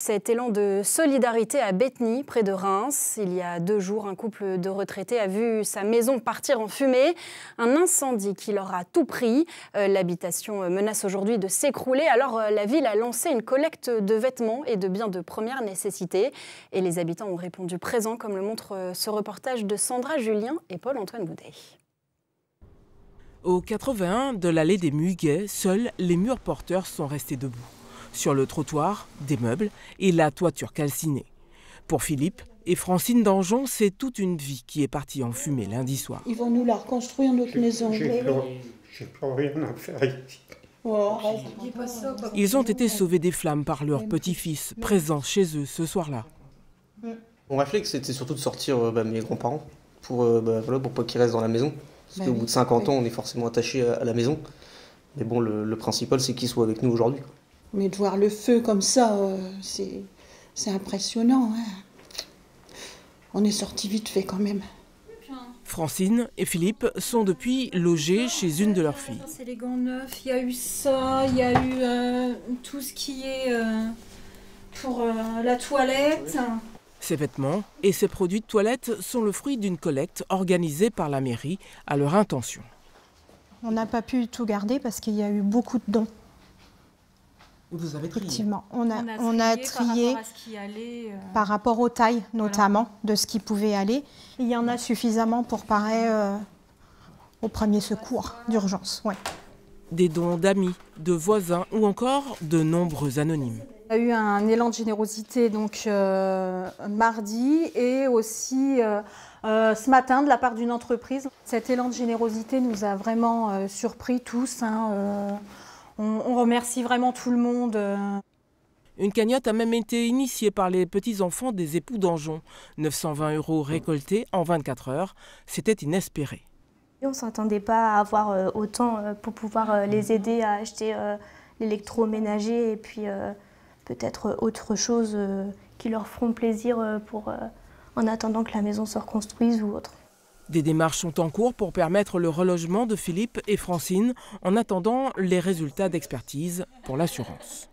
Cet élan de solidarité à Bétheny, près de Reims. Il y a 2 jours, un couple de retraités a vu sa maison partir en fumée. Un incendie qui leur a tout pris. L'habitation menace aujourd'hui de s'écrouler. Alors la ville a lancé une collecte de vêtements et de biens de première nécessité. Et les habitants ont répondu présents, comme le montre ce reportage de Sandra Julien et Paul-Antoine Boudet. Au 81 de l'allée des Muguets, seuls les murs porteurs sont restés debout. Sur le trottoir, des meubles et la toiture calcinée. Pour Philippe et Francine Danjon, c'est toute une vie qui est partie en fumée lundi soir. Ils vont nous la reconstruire, notre maison. J'ai plus rien à faire ici. Oh, Ils ont été sauvés des flammes par leur petit-fils, présent chez eux ce soir-là. Mon réflexe, c'était surtout de sortir mes grands-parents pour pas qu'ils restent dans la maison. Parce qu'au bout de 50 ans, on est forcément attaché à la maison. Mais bon, le principal, c'est qu'ils soient avec nous aujourd'hui. Mais de voir le feu comme ça, c'est impressionnant. Hein. On est sortis vite fait quand même. Francine et Philippe sont depuis logés chez une de leurs filles. C'est les gants neufs, il y a eu ça, il y a eu tout ce qui est pour la toilette. Ces vêtements et ces produits de toilette sont le fruit d'une collecte organisée par la mairie à leur intention. On n'a pas pu tout garder parce qu'il y a eu beaucoup de dons. Vous avez trié. Effectivement, on a trié par rapport à ce qui allait, par rapport aux tailles notamment, de ce qui pouvait aller. Il y en a suffisamment pour parer au premier secours d'urgence. Ouais. Des dons d'amis, de voisins ou encore de nombreux anonymes. Il y a eu un élan de générosité donc mardi et aussi ce matin de la part d'une entreprise. Cet élan de générosité nous a vraiment surpris tous. On remercie vraiment tout le monde. Une cagnotte a même été initiée par les petits-enfants des époux Danjon. 920 € récoltés en 24 heures, c'était inespéré. On ne s'attendait pas à avoir autant pour pouvoir les aider à acheter l'électroménager et puis peut-être autre chose qui leur feront plaisir en attendant que la maison se reconstruise ou autre. Des démarches sont en cours pour permettre le relogement de Philippe et Francine en attendant les résultats d'expertise pour l'assurance.